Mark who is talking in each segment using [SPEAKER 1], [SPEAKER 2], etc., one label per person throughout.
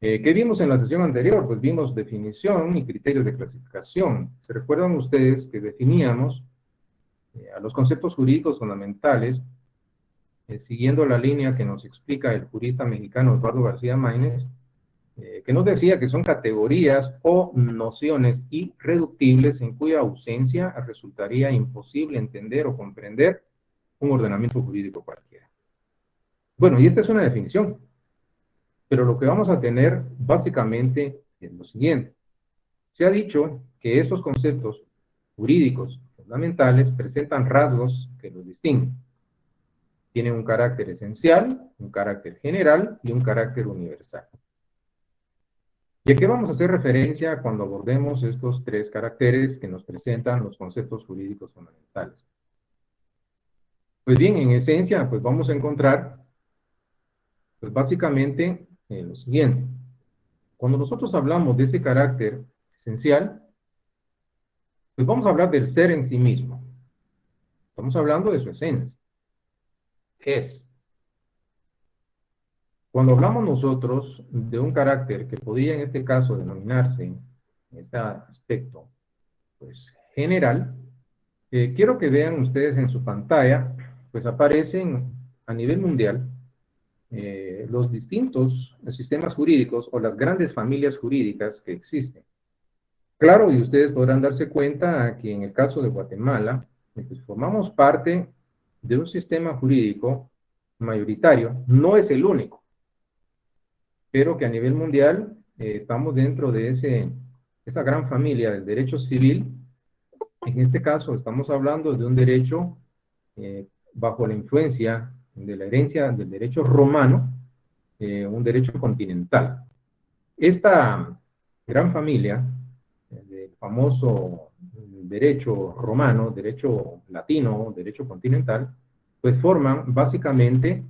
[SPEAKER 1] ¿Qué vimos en la sesión anterior? Pues vimos definición y criterios de clasificación. ¿Se recuerdan ustedes que definíamos a los conceptos jurídicos fundamentales, siguiendo la línea que nos explica el jurista mexicano Eduardo García Maínez, que nos decía que son categorías o nociones irreductibles en cuya ausencia resultaría imposible entender o comprender un ordenamiento jurídico cualquiera? Bueno, y esta es una definición, pero lo que vamos a tener básicamente es lo siguiente. Se ha dicho que estos conceptos jurídicos fundamentales presentan rasgos que los distinguen. Tienen un carácter esencial, un carácter general y un carácter universal. ¿Y a qué vamos a hacer referencia cuando abordemos estos tres caracteres que nos presentan los conceptos jurídicos fundamentales? Pues bien, en esencia, pues vamos a encontrar, pues básicamente, lo siguiente. Cuando nosotros hablamos de ese carácter esencial, pues vamos a hablar del ser en sí mismo. Estamos hablando de su esencia. ¿Qué es? Cuando hablamos nosotros de un carácter que podría en este caso denominarse, en este aspecto, pues general, quiero que vean ustedes en su pantalla, pues aparecen a nivel mundial los distintos sistemas jurídicos o las grandes familias jurídicas que existen. Claro, y ustedes podrán darse cuenta que en el caso de Guatemala, pues formamos parte de un sistema jurídico mayoritario, no es el único, pero que a nivel mundial estamos dentro de esa gran familia del derecho civil. En este caso estamos hablando de un derecho bajo la influencia de la herencia del derecho romano, un derecho continental. Esta gran familia del famoso derecho romano, derecho latino, derecho continental, pues forman básicamente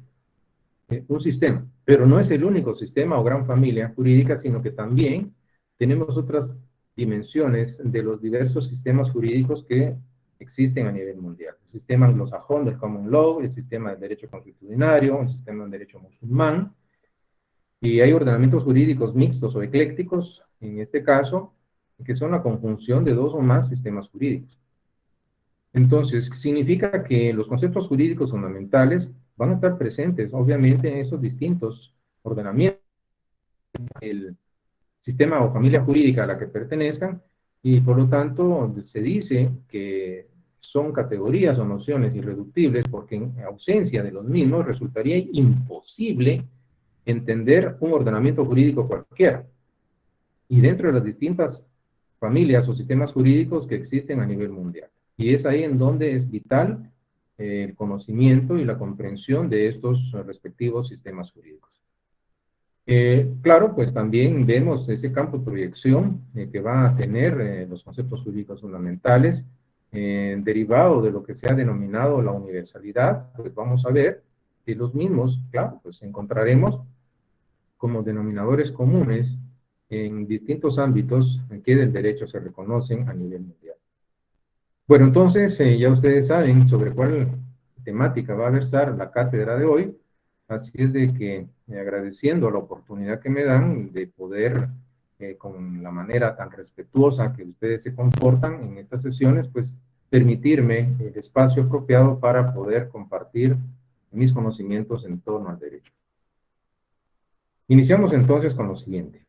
[SPEAKER 1] un sistema, pero no es el único sistema o gran familia jurídica, sino que también tenemos otras dimensiones de los diversos sistemas jurídicos que existen a nivel mundial. El sistema anglosajón del common law, el sistema del derecho consuetudinario, el sistema del derecho musulmán, y hay ordenamientos jurídicos mixtos o eclécticos, en este caso, que son la conjunción de dos o más sistemas jurídicos. Entonces, significa que los conceptos jurídicos fundamentales van a estar presentes, obviamente, en esos distintos ordenamientos, el sistema o familia jurídica a la que pertenezcan, y por lo tanto se dice que son categorías o nociones irreductibles porque en ausencia de los mismos resultaría imposible entender un ordenamiento jurídico cualquiera. Y dentro de las distintas familias o sistemas jurídicos que existen a nivel mundial. Y es ahí en donde es vital el conocimiento y la comprensión de estos respectivos sistemas jurídicos. Claro, pues también vemos ese campo de proyección que va a tener los conceptos jurídicos fundamentales, derivado de lo que se ha denominado la universalidad. Pues vamos a ver que los mismos, claro, pues encontraremos como denominadores comunes en distintos ámbitos en que del derecho se reconocen a nivel mundial. Bueno, entonces ya ustedes saben sobre cuál temática va a versar la cátedra de hoy, así es de que agradeciendo la oportunidad que me dan de poder, con la manera tan respetuosa que ustedes se comportan en estas sesiones, pues permitirme el espacio apropiado para poder compartir mis conocimientos en torno al derecho. Iniciamos entonces con lo siguiente.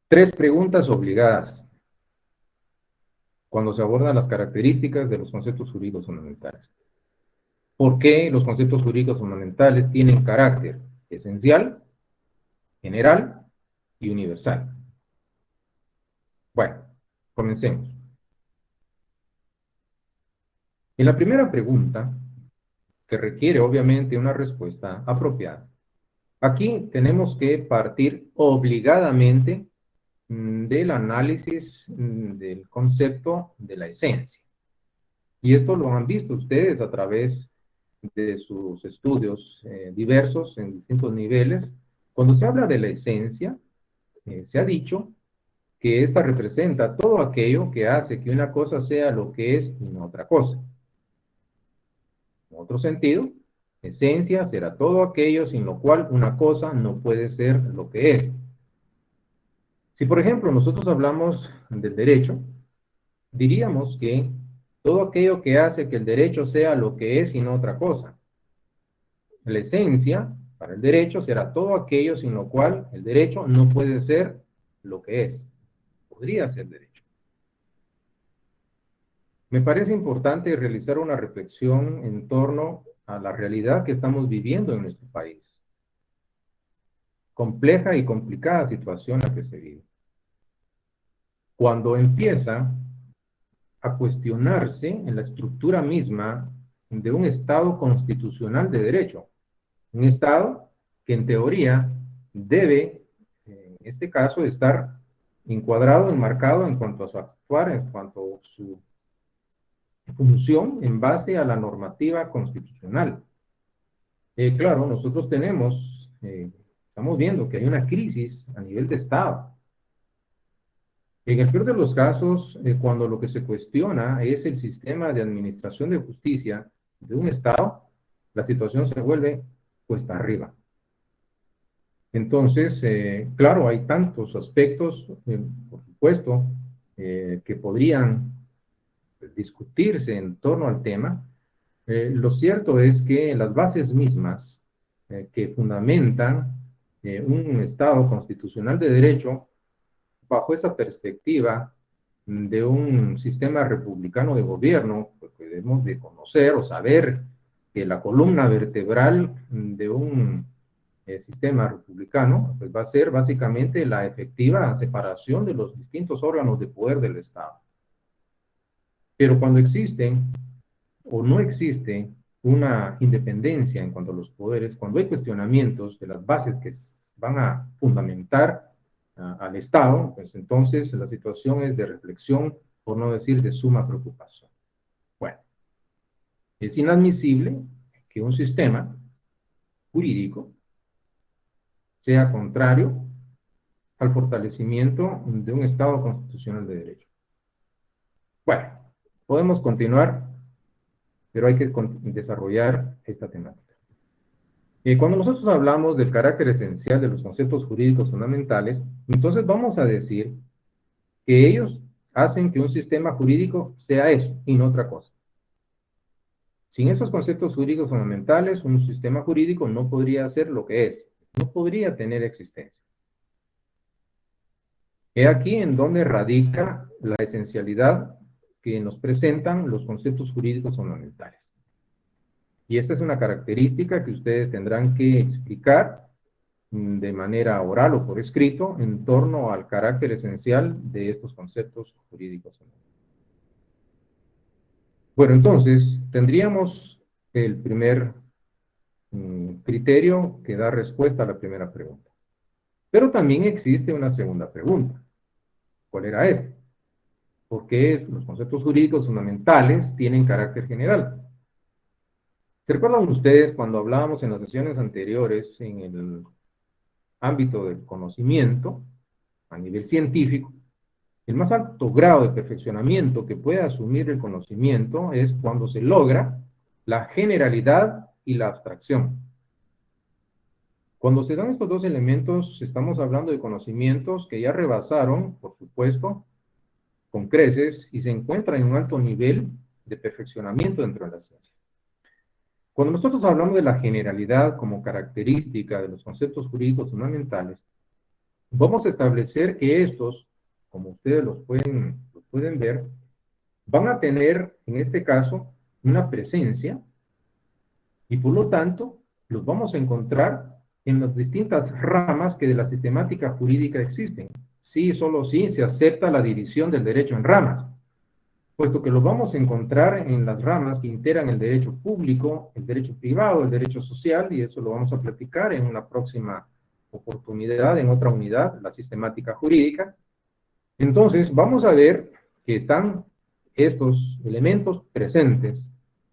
[SPEAKER 1] Tres preguntas obligadas cuando se abordan las características de los conceptos jurídicos fundamentales. ¿Por qué los conceptos jurídicos fundamentales tienen carácter esencial, general y universal? Bueno, comencemos. En la primera pregunta, que requiere obviamente una respuesta apropiada, aquí tenemos que partir obligadamente del análisis del concepto de la esencia. Y esto lo han visto ustedes a través de sus estudios diversos en distintos niveles. Cuando se habla de la esencia, se ha dicho que esta representa todo aquello que hace que una cosa sea lo que es y no otra cosa. En otro sentido, Esencia será todo aquello sin lo cual una cosa no puede ser lo que es. Si, por ejemplo, nosotros hablamos del derecho, diríamos que todo aquello que hace que el derecho sea lo que es y no otra cosa. La esencia para el derecho será todo aquello sin lo cual el derecho no puede ser lo que es. Podría ser derecho. Me parece importante realizar una reflexión en torno a la realidad que estamos viviendo en nuestro país. Compleja y complicada situación la que se vive. Cuando empieza a cuestionarse en la estructura misma de un Estado constitucional de derecho, un Estado que en teoría debe, en este caso, estar encuadrado, enmarcado en cuanto a su actuar, en cuanto a su función en base a la normativa constitucional. Claro, nosotros estamos viendo que hay una crisis a nivel de Estado. En el peor de los casos, cuando lo que se cuestiona es el sistema de administración de justicia de un Estado, la situación se vuelve cuesta arriba. Entonces, claro, hay tantos aspectos, por supuesto, que podrían discutirse en torno al tema. Lo cierto es que las bases mismas que fundamentan un Estado constitucional de derecho, bajo esa perspectiva de un sistema republicano de gobierno, porque debemos de conocer o saber que la columna vertebral de un sistema republicano pues va a ser básicamente la efectiva separación de los distintos órganos de poder del Estado. Pero cuando existen o no existe una independencia en cuanto a los poderes, cuando hay cuestionamientos de las bases que van a fundamentar al Estado, pues entonces la situación es de reflexión, por no decir de suma preocupación. Bueno, es inadmisible que un sistema jurídico sea contrario al fortalecimiento de un Estado constitucional de derecho. Bueno, podemos continuar, pero hay que desarrollar esta temática. Cuando nosotros hablamos del carácter esencial de los conceptos jurídicos fundamentales, entonces vamos a decir que ellos hacen que un sistema jurídico sea eso y no otra cosa. Sin esos conceptos jurídicos fundamentales, un sistema jurídico no podría ser lo que es, no podría tener existencia. He aquí en donde radica la esencialidad que nos presentan los conceptos jurídicos fundamentales. Y esta es una característica que ustedes tendrán que explicar de manera oral o por escrito en torno al carácter esencial de estos conceptos jurídicos. Bueno, entonces tendríamos el primer criterio que da respuesta a la primera pregunta. Pero también existe una segunda pregunta. ¿Cuál era esta? ¿Por qué los conceptos jurídicos fundamentales tienen carácter general? ¿Se recuerdan ustedes cuando hablábamos en las sesiones anteriores en el ámbito del conocimiento a nivel científico? El más alto grado de perfeccionamiento que puede asumir el conocimiento es cuando se logra la generalidad y la abstracción. Cuando se dan estos dos elementos, estamos hablando de conocimientos que ya rebasaron, por supuesto, con creces y se encuentran en un alto nivel de perfeccionamiento dentro de la ciencia. Cuando nosotros hablamos de la generalidad como característica de los conceptos jurídicos fundamentales, vamos a establecer que estos, como ustedes los pueden ver, van a tener, en este caso, una presencia y por lo tanto los vamos a encontrar en las distintas ramas que de la sistemática jurídica existen. Sí, solo sí se acepta la división del derecho en ramas, puesto que los vamos a encontrar en las ramas que integran el derecho público, el derecho privado, el derecho social, y eso lo vamos a platicar en una próxima oportunidad, en otra unidad, la sistemática jurídica. Entonces, vamos a ver que están estos elementos presentes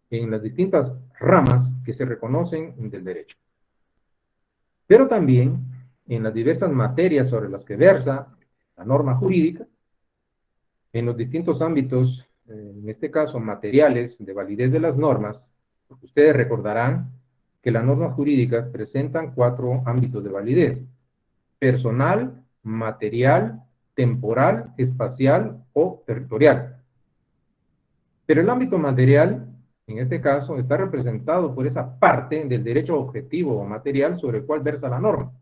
[SPEAKER 1] en las distintas ramas que se reconocen del derecho. Pero también en las diversas materias sobre las que versa la norma jurídica, en los distintos ámbitos, en este caso materiales de validez de las normas, ustedes recordarán que las normas jurídicas presentan 4 ámbitos de validez: personal, material, temporal, espacial o territorial. Pero el ámbito material, en este caso, está representado por esa parte del derecho objetivo o material sobre el cual versa la norma.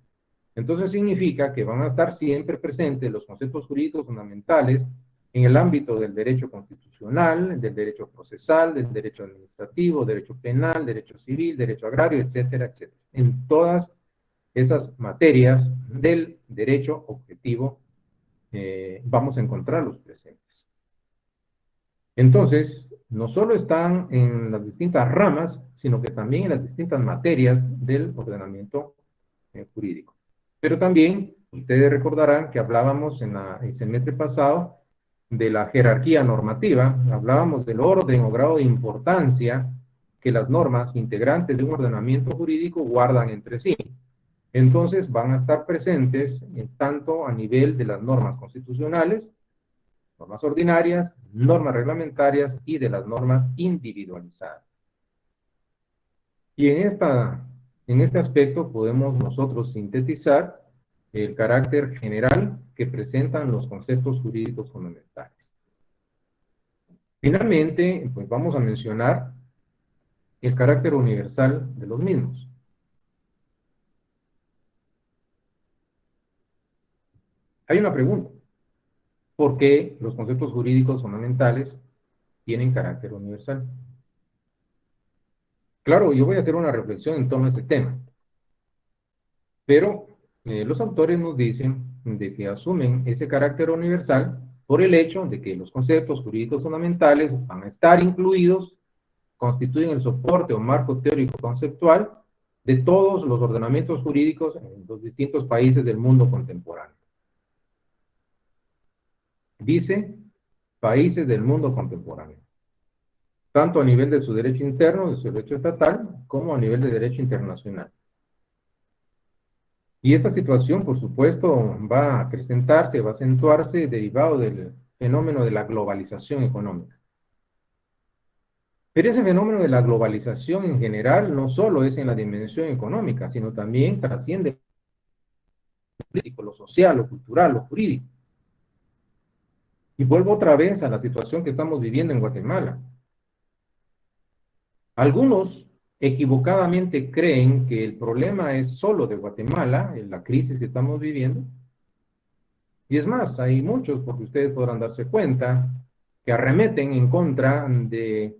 [SPEAKER 1] Entonces significa que van a estar siempre presentes los conceptos jurídicos fundamentales en el ámbito del derecho constitucional, del derecho procesal, del derecho administrativo, derecho penal, derecho civil, derecho agrario, etcétera, etcétera. En todas esas materias del derecho objetivo vamos a encontrarlos presentes. Entonces, no solo están en las distintas ramas, sino que también en las distintas materias del ordenamiento jurídico. Pero también, ustedes recordarán que hablábamos en el semestre pasado de la jerarquía normativa, hablábamos del orden o grado de importancia que las normas integrantes de un ordenamiento jurídico guardan entre sí. Entonces, van a estar presentes tanto a nivel de las normas constitucionales, normas ordinarias, normas reglamentarias y de las normas individualizadas. Y en este aspecto podemos nosotros sintetizar el carácter general que presentan los conceptos jurídicos fundamentales. Finalmente, pues vamos a mencionar el carácter universal de los mismos. Hay una pregunta: ¿por qué los conceptos jurídicos fundamentales tienen carácter universal? Claro, yo voy a hacer una reflexión en torno a este tema, pero los autores nos dicen de que asumen ese carácter universal por el hecho de que los conceptos jurídicos fundamentales van a estar incluidos, constituyen el soporte o marco teórico conceptual de todos los ordenamientos jurídicos en los distintos países del mundo contemporáneo. Dice, países del mundo contemporáneo, tanto a nivel de su derecho interno, de su derecho estatal, como a nivel de derecho internacional. Y esta situación, por supuesto, va a acrecentarse, va a acentuarse derivado del fenómeno de la globalización económica. Pero ese fenómeno de la globalización en general no solo es en la dimensión económica, sino también trasciende lo político, lo social, lo cultural, lo jurídico. Y vuelvo otra vez a la situación que estamos viviendo en Guatemala. Algunos equivocadamente creen que el problema es solo de Guatemala, en la crisis que estamos viviendo. Y es más, hay muchos, porque ustedes podrán darse cuenta, que arremeten en contra de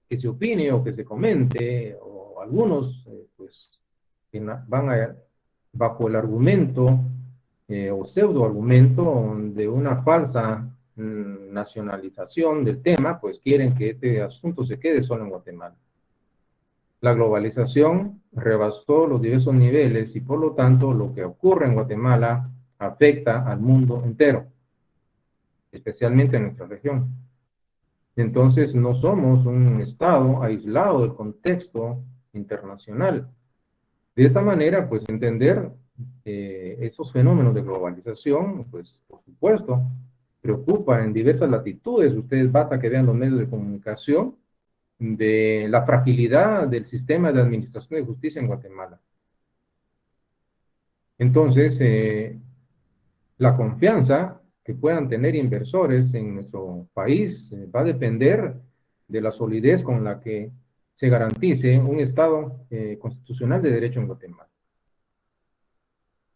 [SPEAKER 1] que se opine o que se comente, o algunos, pues, que van a, bajo el argumento o pseudo argumento de una falsa nacionalización del tema, pues quieren que este asunto se quede solo en Guatemala. La globalización rebasó los diversos niveles y por lo tanto lo que ocurre en Guatemala afecta al mundo entero, especialmente en nuestra región. Entonces no somos un estado aislado del contexto internacional. De esta manera, pues entender esos fenómenos de globalización, pues por supuesto, preocupa en diversas latitudes. Ustedes basta que vean los medios de comunicación de la fragilidad del sistema de administración de justicia en Guatemala. Entonces, la confianza que puedan tener inversores en nuestro país va a depender de la solidez con la que se garantice un Estado constitucional de derecho en Guatemala.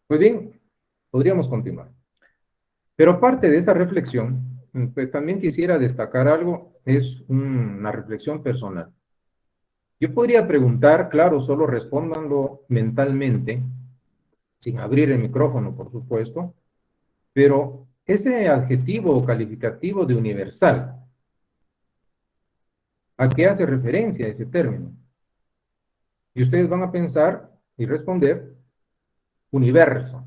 [SPEAKER 1] Pues bien, podríamos continuar. Pero aparte de esta reflexión, pues también quisiera destacar algo, es una reflexión personal. Yo podría preguntar, claro, solo respóndanlo mentalmente, sin abrir el micrófono, por supuesto, pero ese adjetivo o calificativo de universal, ¿a qué hace referencia ese término? Y ustedes van a pensar y responder, universo.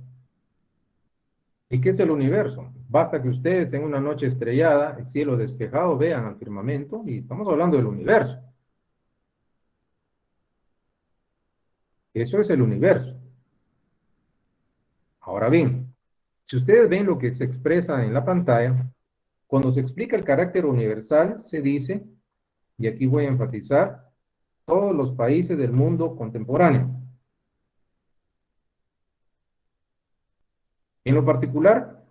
[SPEAKER 1] ¿Y qué es el universo? Basta que ustedes en una noche estrellada, el cielo despejado, vean al firmamento y estamos hablando del universo. Eso es el universo. Ahora bien, si ustedes ven lo que se expresa en la pantalla, cuando se explica el carácter universal, se dice, y aquí voy a enfatizar, todos los países del mundo contemporáneo. En lo particular,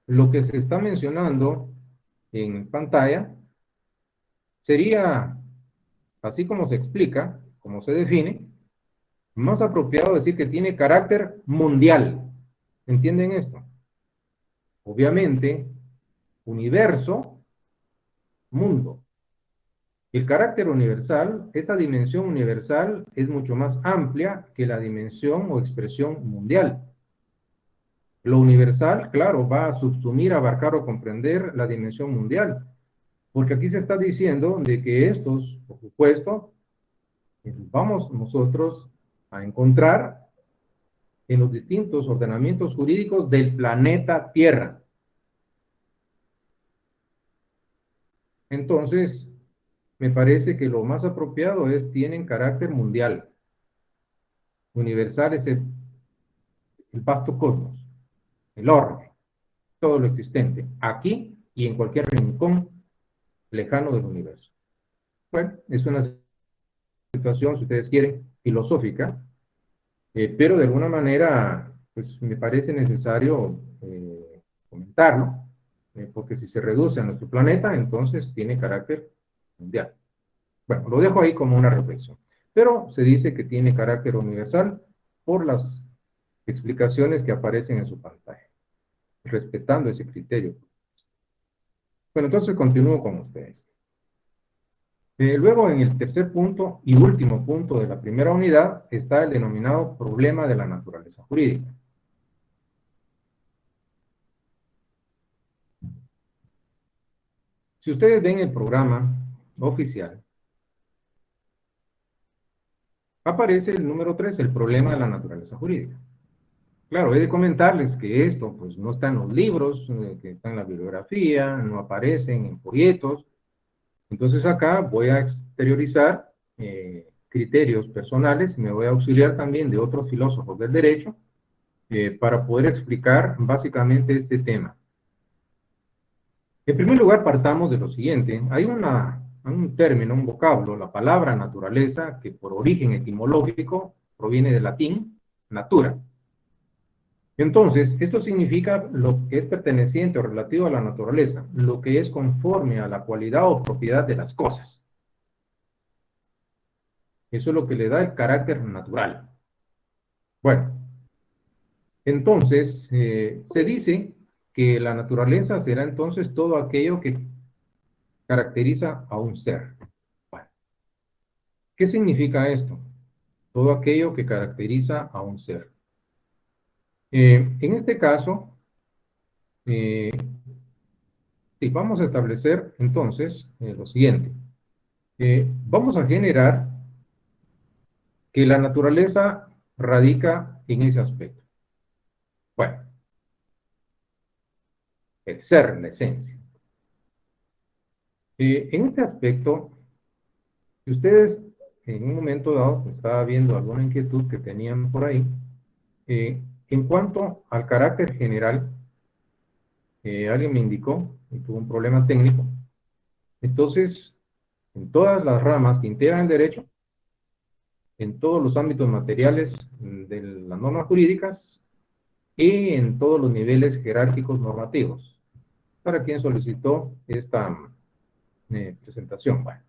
[SPEAKER 1] lo que se está mencionando en pantalla sería, así como se explica, como se define, más apropiado decir que tiene carácter mundial. ¿Entienden esto? Obviamente, universo, mundo. El carácter universal, esta dimensión universal es mucho más amplia que la dimensión o expresión mundial. Lo universal, claro, va a subsumir, abarcar o comprender la dimensión mundial, porque aquí se está diciendo de que estos, por supuesto, vamos nosotros a encontrar en los distintos ordenamientos jurídicos del planeta Tierra. Entonces, me parece que lo más apropiado es, tienen carácter mundial. Universal es el vasto cosmos, el orbe, todo lo existente, aquí y en cualquier rincón lejano del universo. Bueno, es una situación, si ustedes quieren, filosófica, pero de alguna manera, pues me parece necesario comentarlo, porque si se reduce a nuestro planeta, entonces tiene carácter mundial. Bueno, lo dejo ahí como una reflexión. Pero se dice que tiene carácter universal por las explicaciones que aparecen en su pantalla, respetando ese criterio. Bueno, entonces continúo con ustedes. Luego, en el tercer punto y último punto de la primera unidad, está el denominado problema de la naturaleza jurídica. Si ustedes ven el programa oficial, aparece el número 3, el problema de la naturaleza jurídica. Claro, he de comentarles que esto pues no está en los libros, que está en la bibliografía, no aparecen en folletos. Entonces acá voy a exteriorizar criterios personales y me voy a auxiliar también de otros filósofos del derecho para poder explicar básicamente este tema. En primer lugar, partamos de lo siguiente. Hay un término, un vocablo, la palabra naturaleza, que por origen etimológico proviene del latín natura. Entonces, esto significa lo que es perteneciente o relativo a la naturaleza, lo que es conforme a la cualidad o propiedad de las cosas. Eso es lo que le da el carácter natural. Bueno, entonces, se dice que la naturaleza será entonces todo aquello que caracteriza a un ser. Bueno, ¿qué significa esto? Todo aquello que caracteriza a un ser. En este caso, sí, vamos a establecer entonces lo siguiente. Vamos a generar que la naturaleza radica en ese aspecto. Bueno, el ser, la esencia. En este aspecto, si ustedes en un momento dado estaba viendo alguna inquietud que tenían por ahí, en cuanto al carácter general, alguien me indicó que tuvo un problema técnico. Entonces, en todas las ramas que integran el derecho, en todos los ámbitos materiales de las normas jurídicas y en todos los niveles jerárquicos normativos, para quien solicitó esta presentación. Bueno,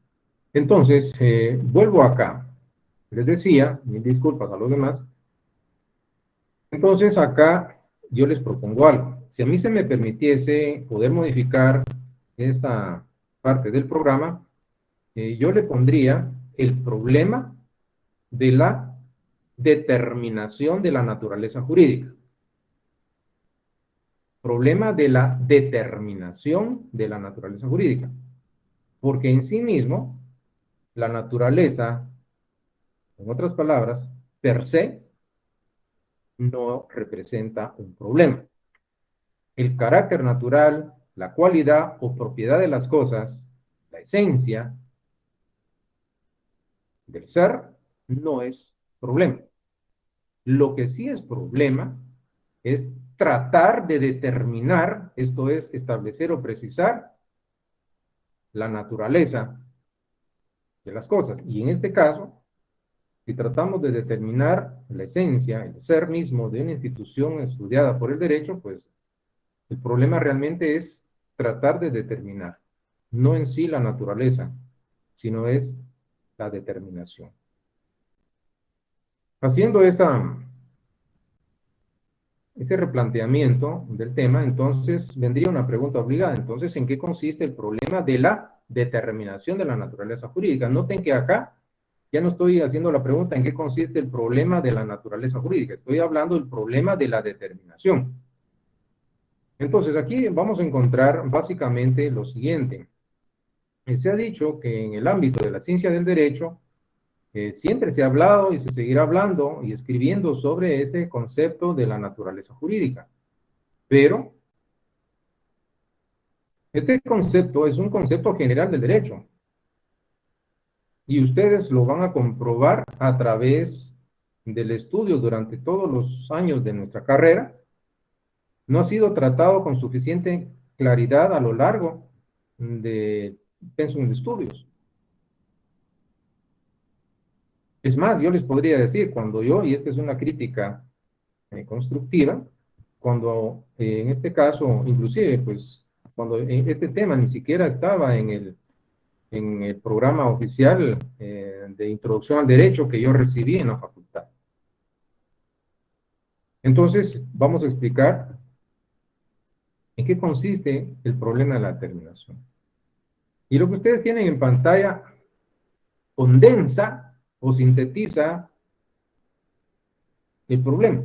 [SPEAKER 1] entonces, vuelvo acá. Les decía, mil disculpas a los demás. Entonces, acá yo les propongo algo. Si a mí se me permitiese poder modificar esta parte del programa, yo le pondría el problema de la determinación de la naturaleza jurídica. Problema de la determinación de la naturaleza jurídica. Porque en sí mismo, la naturaleza, en otras palabras, per se, no representa un problema. El carácter natural, la cualidad o propiedad de las cosas, la esencia del ser, no es problema. Lo que sí es problema es tratar de determinar, esto es, establecer o precisar la naturaleza, de las cosas. Y en este caso, si tratamos de determinar la esencia, el ser mismo de una institución estudiada por el derecho, pues el problema realmente es tratar de determinar, no en sí la naturaleza, sino es la determinación. Haciendo ese replanteamiento del tema, entonces vendría una pregunta obligada. Entonces, ¿en qué consiste el problema de la determinación de la naturaleza jurídica? Noten que acá ya no estoy haciendo la pregunta en qué consiste el problema de la naturaleza jurídica, estoy hablando del problema de la determinación. Entonces, aquí vamos a encontrar básicamente lo siguiente. Se ha dicho que en el ámbito de la ciencia del derecho, siempre se ha hablado y se seguirá hablando y escribiendo sobre ese concepto de la naturaleza jurídica. Pero este concepto es un concepto general del derecho. Y ustedes lo van a comprobar a través del estudio durante todos los años de nuestra carrera. No ha sido tratado con suficiente claridad a lo largo de pensum de estudios. Es más, yo les podría decir, cuando yo, y esta es una crítica constructiva, cuando en este caso, inclusive, pues, cuando este tema ni siquiera estaba en el programa oficial de introducción al derecho que yo recibí en la facultad. Entonces, vamos a explicar en qué consiste el problema de la determinación. Y lo que ustedes tienen en pantalla condensa o sintetiza el problema.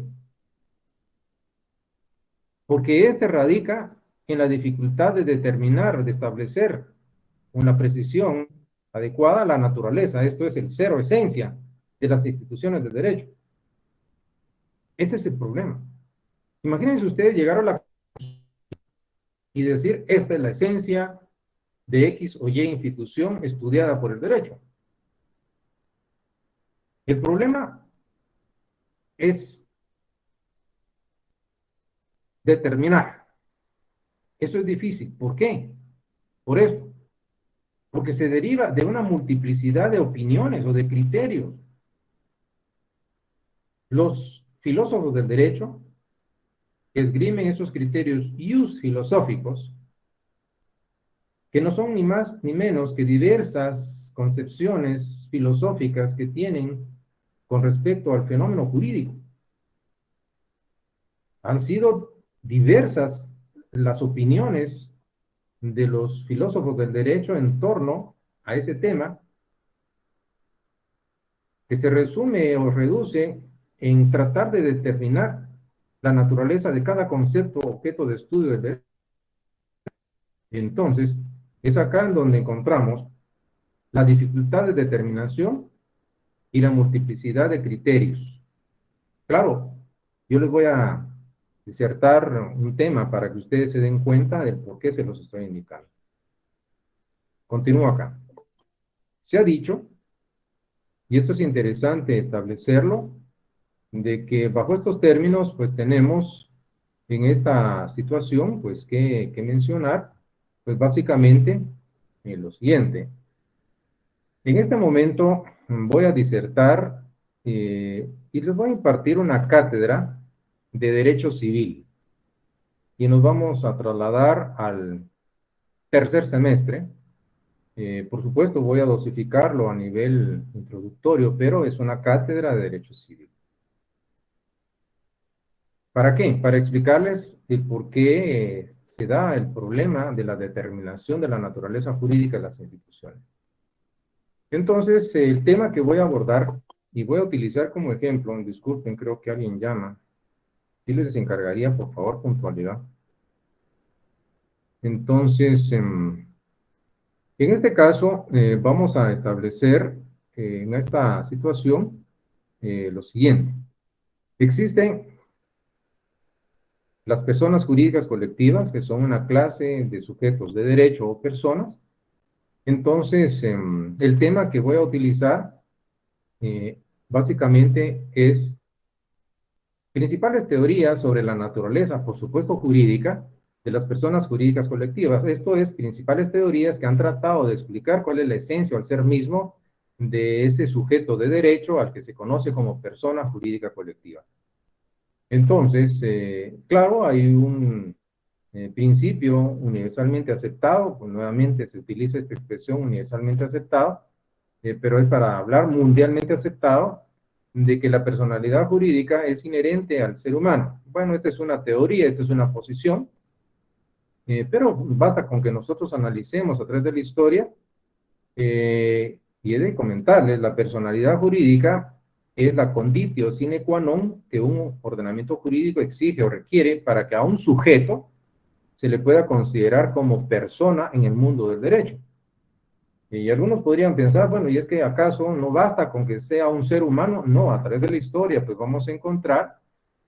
[SPEAKER 1] Porque este radica en la dificultad de determinar, de establecer con la precisión adecuada la naturaleza, esto es el ser o esencia de las instituciones del derecho. Este es el problema. Imagínense ustedes llegar a la y decir, esta es la esencia de X o Y institución estudiada por el derecho. El problema es determinar. Eso es difícil. ¿Por qué? Por esto. Porque se deriva de una multiplicidad de opiniones o de criterios. Los filósofos del derecho esgrimen esos criterios ius filosóficos, que no son ni más ni menos que diversas concepciones filosóficas que tienen con respecto al fenómeno jurídico. Han sido diversas las opiniones de los filósofos del derecho en torno a ese tema, que se resume o reduce en tratar de determinar la naturaleza de cada concepto o objeto de estudio del derecho. Entonces, es acá en donde encontramos la dificultad de determinación y la multiplicidad de criterios. Claro, yo les voy a disertar un tema para que ustedes se den cuenta del por qué se los estoy indicando. Continúo acá. Se ha dicho, y esto es interesante establecerlo, de que bajo estos términos, pues tenemos en esta situación, pues que mencionar, pues básicamente lo siguiente. En este momento voy a disertar y les voy a impartir una cátedra de Derecho Civil. Y nos vamos a trasladar al tercer semestre. Por supuesto, voy a dosificarlo a nivel introductorio, pero es una cátedra de Derecho Civil. ¿Para qué? Para explicarles el por qué se da el problema de la determinación de la naturaleza jurídica de las instituciones. Entonces, el tema que voy a abordar, y voy a utilizar como ejemplo, disculpen, creo que alguien llama, sí les encargaría, por favor, puntualidad. Entonces, en este caso, vamos a establecer en esta situación lo siguiente. Existen las personas jurídicas colectivas, que son una clase de sujetos de derecho o personas. Entonces, el tema que voy a utilizar básicamente es principales teorías sobre la naturaleza, por supuesto jurídica, de las personas jurídicas colectivas. Esto es, principales teorías que han tratado de explicar cuál es la esencia o el ser mismo de ese sujeto de derecho al que se conoce como persona jurídica colectiva. Entonces, claro, hay un principio universalmente aceptado, pues nuevamente se utiliza esta expresión universalmente aceptado, pero es para hablar mundialmente aceptado, de que la personalidad jurídica es inherente al ser humano. Bueno, esta es una teoría, esta es una posición, pero basta con que nosotros analicemos a través de la historia, y he de comentarles, la personalidad jurídica es la conditio sine qua non que un ordenamiento jurídico exige o requiere para que a un sujeto se le pueda considerar como persona en el mundo del derecho. Y algunos podrían pensar, bueno, ¿y es que acaso no basta con que sea un ser humano? No, a través de la historia, pues vamos a encontrar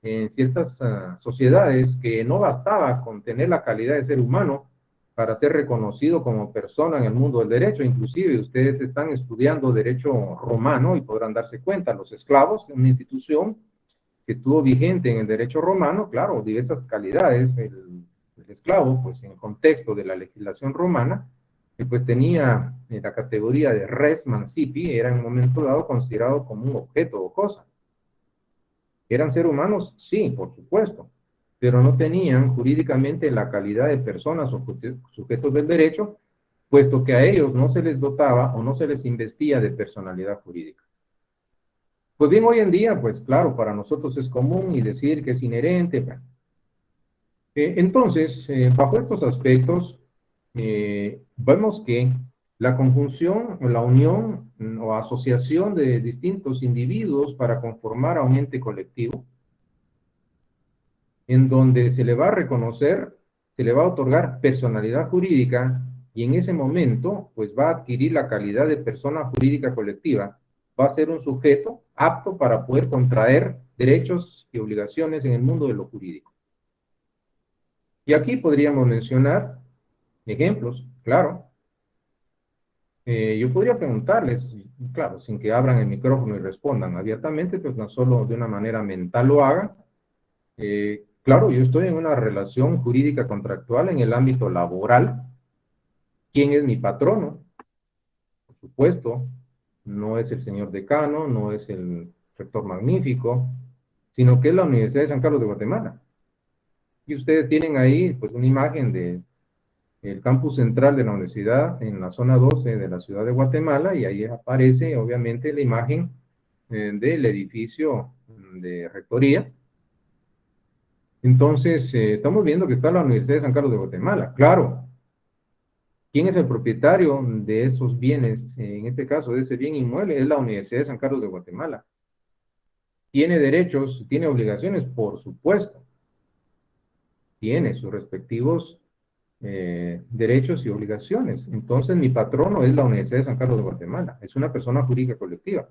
[SPEAKER 1] en ciertas sociedades que no bastaba con tener la calidad de ser humano para ser reconocido como persona en el mundo del derecho. Inclusive ustedes están estudiando derecho romano y podrán darse cuenta, los esclavos, una institución que estuvo vigente en el derecho romano, claro, diversas calidades, el esclavo, pues en el contexto de la legislación romana, que pues tenía la categoría de res mancipi, era en un momento dado considerado como un objeto o cosa. ¿Eran seres humanos? Sí, por supuesto, pero no tenían jurídicamente la calidad de personas o sujetos del derecho, puesto que a ellos no se les dotaba o no se les investía de personalidad jurídica. Pues bien, hoy en día, pues claro, para nosotros es común y decir que es inherente. Bueno. Entonces, bajo estos aspectos, vemos que la conjunción, la unión o asociación de distintos individuos para conformar a un ente colectivo, en donde se le va a reconocer, se le va a otorgar personalidad jurídica y en ese momento, pues va a adquirir la calidad de persona jurídica colectiva, va a ser un sujeto apto para poder contraer derechos y obligaciones en el mundo de lo jurídico. Y aquí podríamos mencionar ejemplos, claro. Yo podría preguntarles, claro, sin que abran el micrófono y respondan abiertamente, pues no solo de una manera mental lo hagan. Claro, yo estoy en una relación jurídica contractual en el ámbito laboral. ¿Quién es mi patrono? Por supuesto, no es el señor decano, no es el rector magnífico, sino que es la Universidad de San Carlos de Guatemala. Y ustedes tienen ahí pues una imagen de el campus central de la universidad en la zona 12 de la ciudad de Guatemala, y ahí aparece obviamente la imagen del edificio de rectoría. Entonces, estamos viendo que está la Universidad de San Carlos de Guatemala. Claro, ¿quién es el propietario de esos bienes? En este caso, de ese bien inmueble, es la Universidad de San Carlos de Guatemala. ¿Tiene derechos, tiene obligaciones? Por supuesto. Tiene sus respectivos derechos y obligaciones. Entonces, mi patrono es la Universidad de San Carlos de Guatemala. Es una persona jurídica colectiva.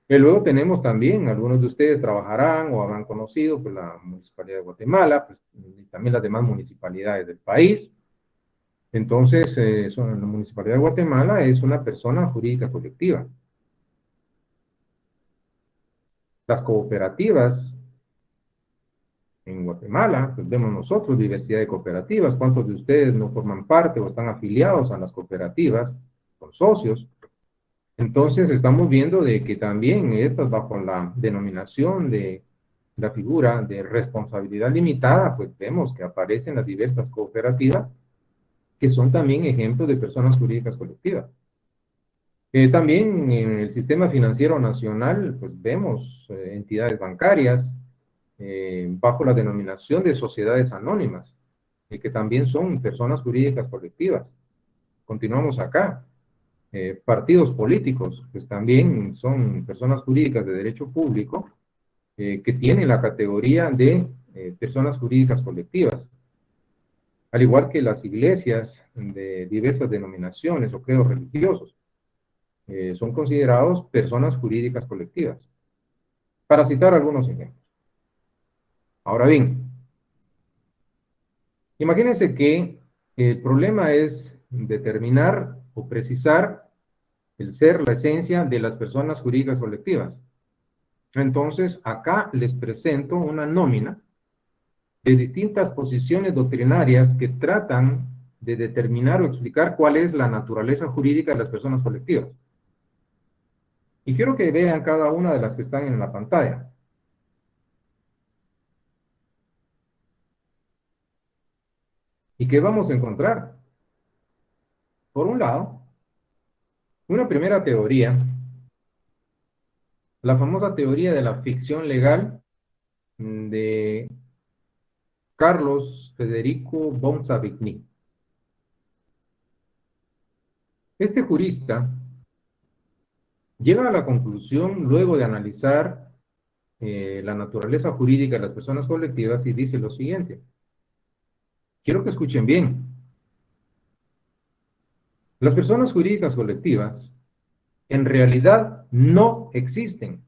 [SPEAKER 1] Y luego tenemos también, algunos de ustedes trabajarán o habrán conocido pues, la Municipalidad de Guatemala, pues, y también las demás municipalidades del país. Entonces, la Municipalidad de Guatemala es una persona jurídica colectiva. Las cooperativas en Guatemala, pues vemos nosotros diversidad de cooperativas. ¿Cuántos de ustedes no forman parte o están afiliados a las cooperativas? Son socios. Entonces estamos viendo de que también estas bajo la denominación de la figura de responsabilidad limitada, pues vemos que aparecen las diversas cooperativas que son también ejemplos de personas jurídicas colectivas. También en el sistema financiero nacional, pues vemos entidades bancarias bajo la denominación de sociedades anónimas, que también son personas jurídicas colectivas. Continuamos acá. Partidos políticos, pues también son personas jurídicas de derecho público que tienen la categoría de personas jurídicas colectivas, al igual que las iglesias de diversas denominaciones o credos religiosos, son considerados personas jurídicas colectivas, para citar algunos ejemplos. Ahora bien, imagínense que el problema es determinar o precisar el ser, la esencia de las personas jurídicas colectivas. Entonces, acá les presento una nómina de distintas posiciones doctrinarias que tratan de determinar o explicar cuál es la naturaleza jurídica de las personas colectivas. Y quiero que vean cada una de las que están en la pantalla. ¿Y qué vamos a encontrar? Por un lado, una primera teoría, la famosa teoría de la ficción legal de Carlos Federico von Savigny. Este jurista llega a la conclusión, luego de analizar la naturaleza jurídica de las personas colectivas, y dice lo siguiente. Quiero que escuchen bien. Las personas jurídicas colectivas en realidad no existen.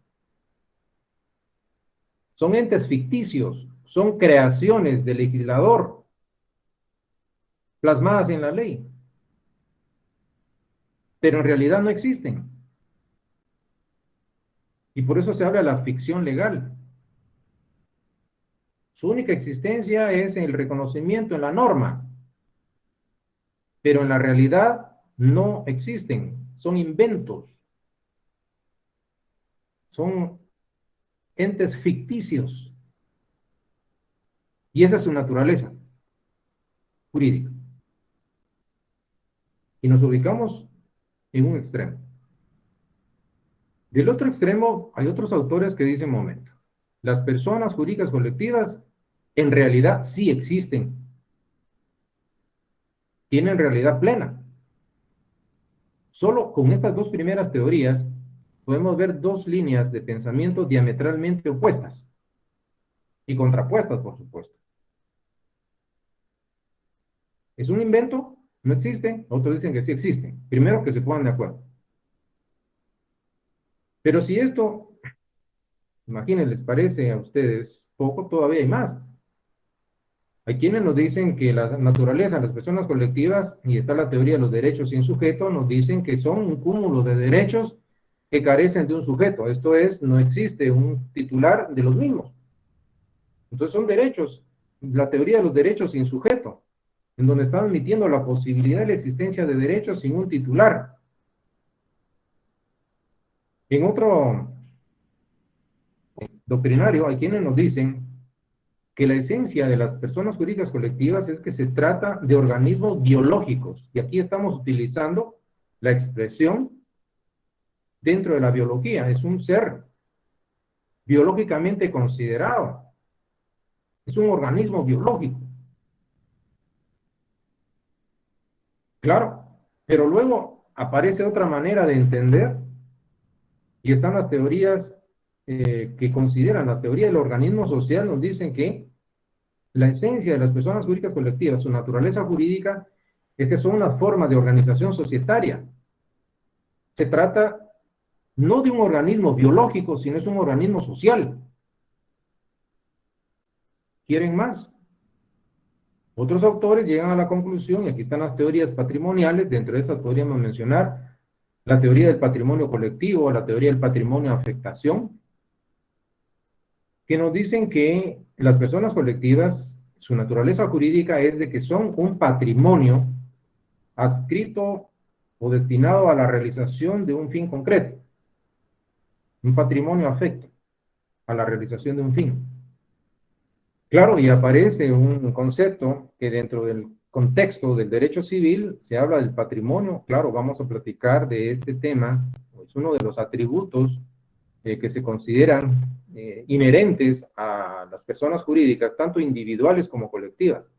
[SPEAKER 1] Son entes ficticios, son creaciones del legislador plasmadas en la ley, pero en realidad no existen. Y por eso se habla de la ficción legal. Su única existencia es el reconocimiento en la norma, pero en la realidad no existen. Son inventos, son entes ficticios. Y esa es su naturaleza jurídica. Y nos ubicamos en un extremo. Del otro extremo hay otros autores que dicen, momento, las personas jurídicas colectivas en realidad sí existen, tienen realidad plena. Solo con estas dos primeras teorías podemos ver dos líneas de pensamiento diametralmente opuestas y contrapuestas, por supuesto. ¿Es un invento? ¿No existe? Otros dicen que sí existe. Primero que se pongan de acuerdo. Pero si esto, imagínense, les parece a ustedes poco, todavía hay más. Hay quienes nos dicen que la naturaleza de las personas colectivas, y está la teoría de los derechos sin sujeto, nos dicen que son un cúmulo de derechos que carecen de un sujeto. Esto es, no existe un titular de los mismos. Entonces son derechos, la teoría de los derechos sin sujeto, en donde están admitiendo la posibilidad de la existencia de derechos sin un titular. En otro doctrinario hay quienes nos dicen que la esencia de las personas jurídicas colectivas es que se trata de organismos biológicos, y aquí estamos utilizando la expresión dentro de la biología, es un ser biológicamente considerado, es un organismo biológico. Claro, pero luego aparece otra manera de entender, y están las teorías que consideran la teoría del organismo social, nos dicen que la esencia de las personas jurídicas colectivas, su naturaleza jurídica, es que son una forma de organización societaria. Se trata no de un organismo biológico, sino es un organismo social. ¿Quieren más? Otros autores llegan a la conclusión, y aquí están las teorías patrimoniales, dentro de estas podríamos mencionar la teoría del patrimonio colectivo, la teoría del patrimonio de afectación, que nos dicen que las personas colectivas, su naturaleza jurídica es de que son un patrimonio adscrito o destinado a la realización de un fin concreto, un patrimonio afecto a la realización de un fin. Claro, y aparece un concepto que dentro del contexto del derecho civil se habla del patrimonio. Claro, vamos a platicar de este tema, es uno de los atributos que se consideran inherentes a las personas jurídicas, tanto individuales como colectivas.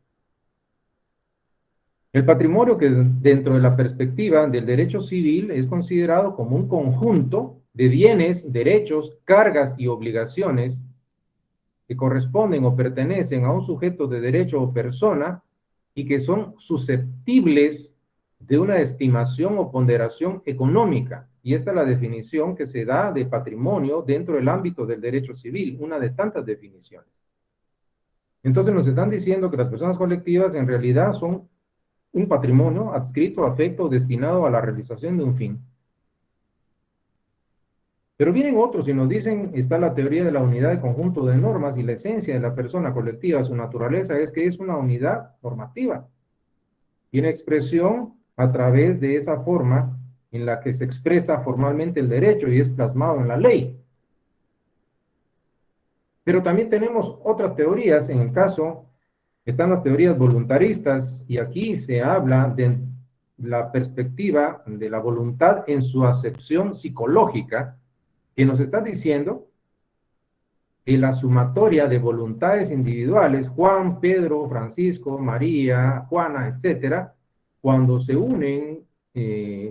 [SPEAKER 1] El patrimonio, que dentro de la perspectiva del derecho civil es considerado como un conjunto de bienes, derechos, cargas y obligaciones que corresponden o pertenecen a un sujeto de derecho o persona y que son susceptibles de una estimación o ponderación económica. Y esta es la definición que se da de patrimonio dentro del ámbito del derecho civil, una de tantas definiciones. Entonces nos están diciendo que las personas colectivas en realidad son un patrimonio adscrito, afecto, destinado a la realización de un fin. Pero vienen otros y nos dicen, está la teoría de la unidad de conjunto de normas, y la esencia de la persona colectiva, su naturaleza es que es una unidad normativa. Tiene expresión a través de esa forma en la que se expresa formalmente el derecho y es plasmado en la ley. Pero también tenemos otras teorías. En el caso están las teorías voluntaristas, y aquí se habla de la perspectiva de la voluntad en su acepción psicológica, que nos está diciendo que la sumatoria de voluntades individuales, Juan, Pedro, Francisco, María, Juana, etcétera, cuando se unen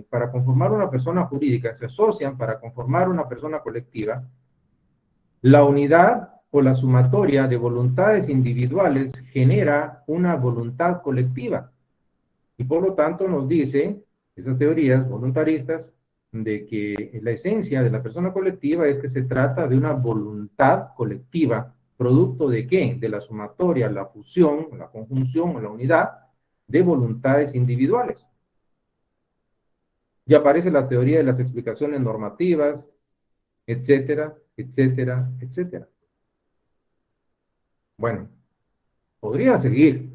[SPEAKER 1] para conformar una persona jurídica, se asocian para conformar una persona colectiva, la unidad o la sumatoria de voluntades individuales genera una voluntad colectiva. Y por lo tanto nos dice, esas teorías voluntaristas, de que la esencia de la persona colectiva es que se trata de una voluntad colectiva, producto de ¿qué? De la sumatoria, la fusión, la conjunción o la unidad de voluntades individuales. Y aparece la teoría de las explicaciones normativas, etcétera, etcétera, etcétera. Bueno, podría seguir,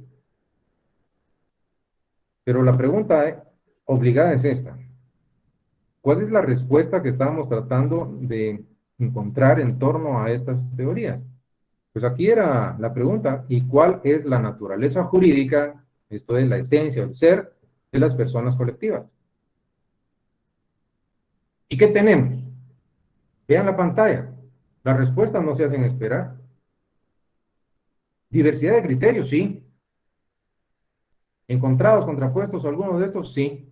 [SPEAKER 1] pero la pregunta obligada es esta. ¿Cuál es la respuesta que estamos tratando de encontrar en torno a estas teorías? Pues aquí era la pregunta, ¿y cuál es la naturaleza jurídica, esto es la esencia, el ser de las personas colectivas? ¿Y qué tenemos? Vean la pantalla. Las respuestas no se hacen esperar. Diversidad de criterios, sí. Encontrados, contrapuestos, algunos de estos, sí.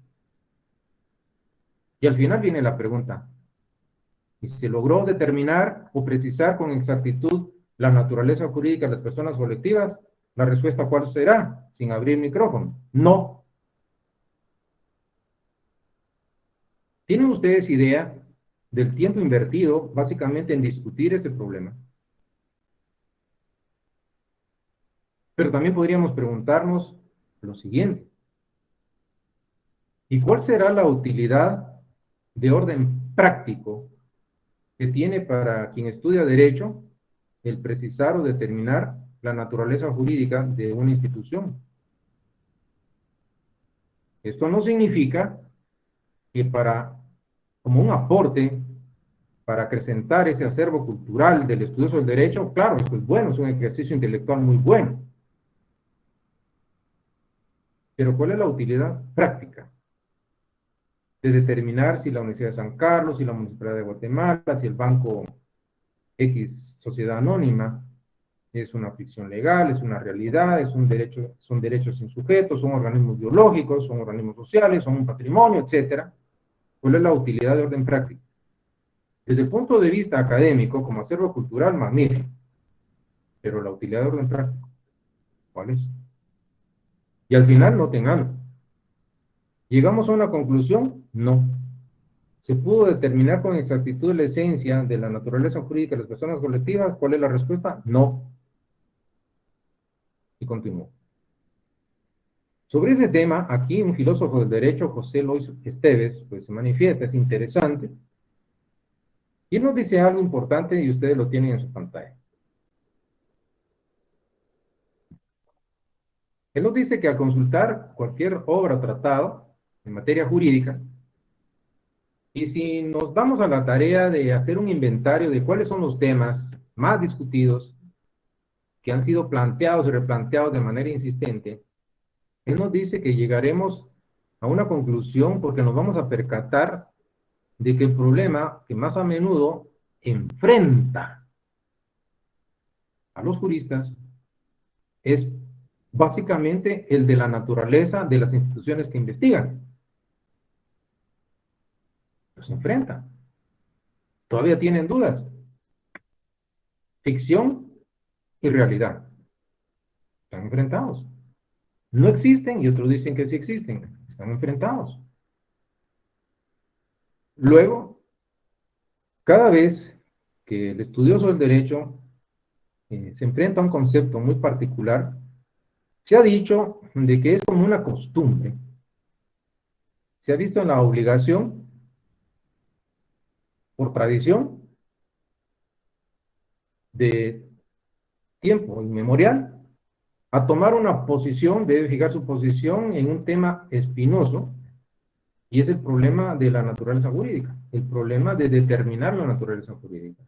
[SPEAKER 1] Y al final viene la pregunta, ¿y se logró determinar o precisar con exactitud la naturaleza jurídica de las personas colectivas? La respuesta, ¿cuál será? Sin abrir micrófono. No. ¿Tienen ustedes idea del tiempo invertido básicamente en discutir este problema? Pero también podríamos preguntarnos lo siguiente. ¿Y cuál será la utilidad de orden práctico que tiene para quien estudia derecho el precisar o determinar la naturaleza jurídica de una institución? Esto no significa que como un aporte para acrecentar ese acervo cultural del estudioso del derecho, claro, esto es bueno, es un ejercicio intelectual muy bueno. Pero ¿cuál es la utilidad práctica de determinar si la Universidad de San Carlos, si la Municipalidad de Guatemala, si el Banco X Sociedad Anónima es una ficción legal, es una realidad, son derechos sin sujetos, son organismos biológicos, son organismos sociales, son un patrimonio, etcétera? ¿Cuál es la utilidad de orden práctico? Desde el punto de vista académico, como acervo cultural, magnífico. Pero la utilidad de orden práctico, ¿cuál es? Y al final noten algo. ¿Llegamos a una conclusión? No. ¿Se pudo determinar con exactitud la esencia de la naturaleza jurídica de las personas colectivas? ¿Cuál es la respuesta? No. Y continúo. Sobre ese tema, aquí un filósofo del derecho, José Lois Esteves, pues se manifiesta, es interesante, y nos dice algo importante y ustedes lo tienen en su pantalla. Él nos dice que al consultar cualquier obra o tratado en materia jurídica, y si nos damos a la tarea de hacer un inventario de cuáles son los temas más discutidos, que han sido planteados y replanteados de manera insistente, él nos dice que llegaremos a una conclusión porque nos vamos a percatar de que el problema que más a menudo enfrenta a los juristas es básicamente el de la naturaleza de las instituciones que investigan. Los enfrentan. Todavía tienen dudas. Ficción y realidad. Están enfrentados. No existen y otros dicen que sí existen. Están enfrentados. Luego, cada vez que el estudioso del derecho se enfrenta a un concepto muy particular, se ha dicho de que es como una costumbre. Se ha visto en la obligación, por tradición, de tiempo inmemorial, a tomar una posición, debe fijar su posición en un tema espinoso, Y es el problema de la naturaleza jurídica, el problema de determinar la naturaleza jurídica.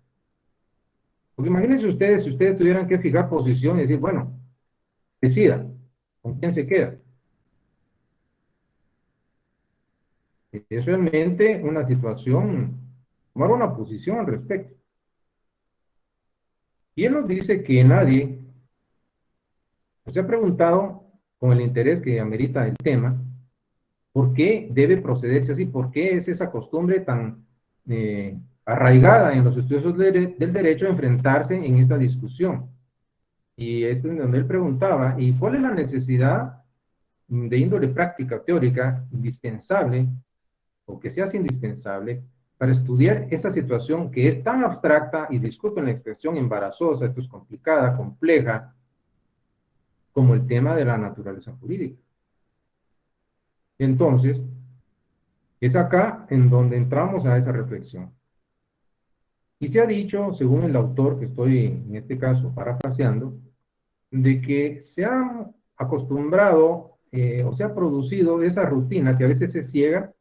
[SPEAKER 1] Porque imagínense ustedes, si ustedes tuvieran que fijar posición y decir, bueno, decida, ¿con quién se queda? Es realmente una situación, tomar una posición al respecto. Y él nos dice que nadie se ha preguntado, con el interés que amerita el tema, por qué debe procederse así, por qué es esa costumbre tan arraigada en los estudiosos del derecho a enfrentarse en esta discusión. Y es en donde él preguntaba, ¿y cuál es la necesidad de índole práctica, teórica, indispensable, o que se hace indispensable, para estudiar esa situación que es tan abstracta, y disculpen la expresión, embarazosa, esto es complicada, compleja, como el tema de la naturaleza jurídica? Entonces, es acá en donde entramos a esa reflexión. Y se ha dicho, según el autor que estoy en este caso parafraseando, de que se ha acostumbrado o se ha producido esa rutina que a veces es ciega,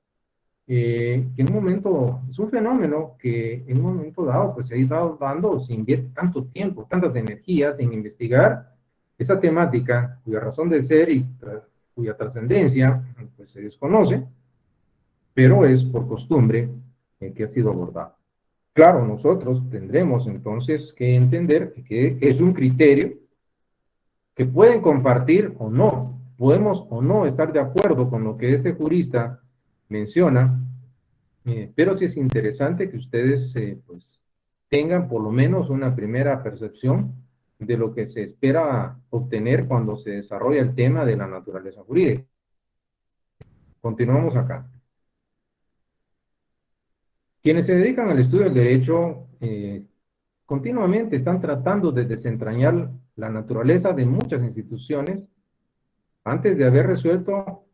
[SPEAKER 1] que en un momento es un fenómeno que en un momento dado pues se ha ido dando, se invierte tanto tiempo, tantas energías en investigar esa temática cuya razón de ser y cuya trascendencia pues se desconoce, pero es por costumbre que ha sido abordado. Claro, nosotros tendremos entonces que entender que es un criterio que pueden compartir o no, podemos o no estar de acuerdo con lo que este jurista menciona, pero sí es interesante que ustedes pues tengan por lo menos una primera percepción de lo que se espera obtener cuando se desarrolla el tema de la naturaleza jurídica. Continuamos acá. Quienes se dedican al estudio del derecho continuamente están tratando de desentrañar la naturaleza de muchas instituciones antes de haber resuelto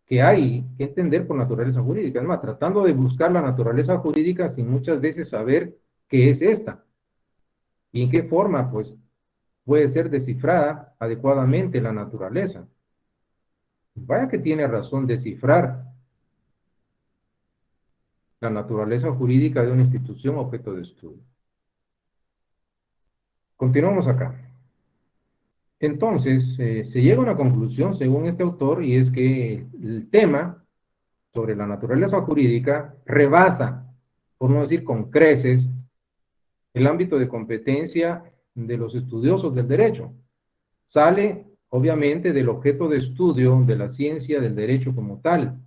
[SPEAKER 1] que hay que entender por naturaleza jurídica. Es más, tratando de buscar la naturaleza jurídica sin muchas veces saber qué es esta y en qué forma, pues, puede ser descifrada adecuadamente la naturaleza. Vaya que tiene razón descifrar la naturaleza jurídica de una institución objeto de estudio. Continuamos acá. Entonces, se llega a una conclusión, según este autor, y es que el tema sobre la naturaleza jurídica rebasa, por no decir con creces, el ámbito de competencia de los estudiosos del derecho. Sale, obviamente, del objeto de estudio de la ciencia del derecho como tal,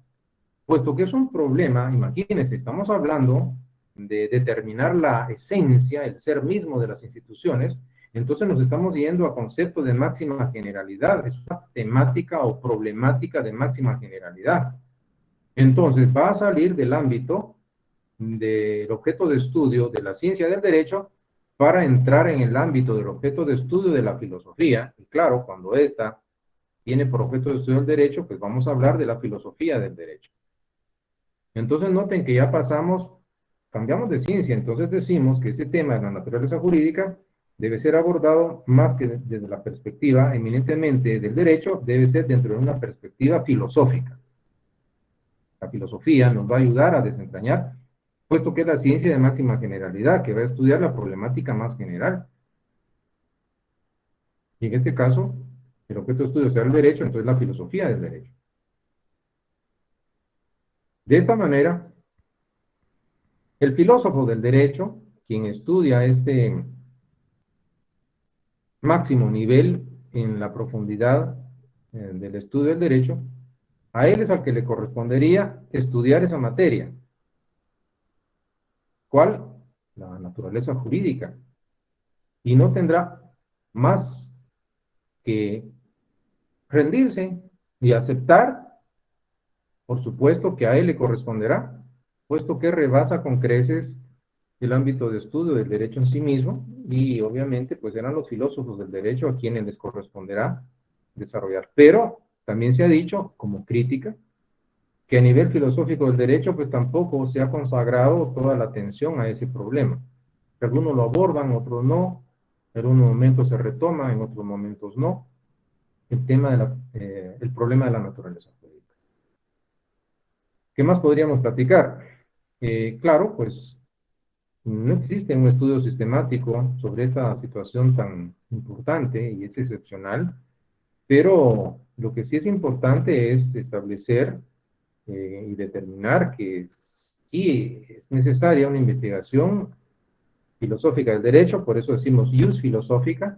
[SPEAKER 1] puesto que es un problema, imagínense, estamos hablando de determinar la esencia, el ser mismo de las instituciones, entonces nos estamos yendo a conceptos de máxima generalidad, es una temática o problemática de máxima generalidad. Entonces va a salir del ámbito del objeto de estudio de la ciencia del derecho para entrar en el ámbito del objeto de estudio de la filosofía. Y claro, cuando ésta tiene por objeto de estudio el derecho, pues vamos a hablar de la filosofía del derecho. Entonces noten que ya pasamos, cambiamos de ciencia, entonces decimos que ese tema de la naturaleza jurídica debe ser abordado más que desde la perspectiva eminentemente del derecho, debe ser dentro de una perspectiva filosófica. La filosofía nos va a ayudar a desentrañar, puesto que es la ciencia de máxima generalidad, que va a estudiar la problemática más general. Y en este caso, el objeto de estudio será el derecho, entonces la filosofía del derecho. De esta manera, el filósofo del derecho, quien estudia este máximo nivel en la profundidad del estudio del derecho, a él es al que le correspondería estudiar esa materia. ¿Cuál? La naturaleza jurídica. Y no tendrá más que rendirse y aceptar, por supuesto que a él le corresponderá, puesto que rebasa con creces el ámbito de estudio del derecho en sí mismo, y obviamente pues eran los filósofos del derecho a quienes les corresponderá desarrollar. Pero también se ha dicho, como crítica, que a nivel filosófico del derecho pues tampoco se ha consagrado toda la atención a ese problema. Algunos lo abordan, otros no, en algunos momentos se retoma, en otros momentos no, el tema de el problema de la naturaleza jurídica. ¿Qué más podríamos platicar? Claro, pues no existe un estudio sistemático sobre esta situación tan importante y es excepcional, pero lo que sí es importante es establecer y determinar que sí es necesaria una investigación filosófica del derecho, por eso decimos use filosófica,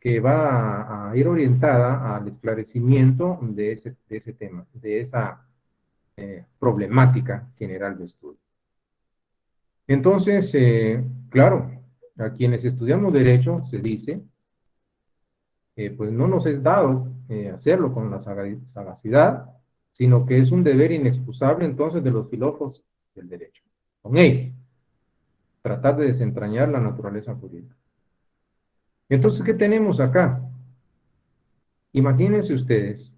[SPEAKER 1] que va a ir orientada al esclarecimiento de ese tema, de esa problemática general de estudio. Entonces, claro, a quienes estudiamos derecho se dice, pues no nos es dado hacerlo con la sagacidad, sino que es un deber inexcusable entonces de los filósofos del derecho. Con ello, tratar de desentrañar la naturaleza jurídica. Entonces, ¿qué tenemos acá? Imagínense ustedes,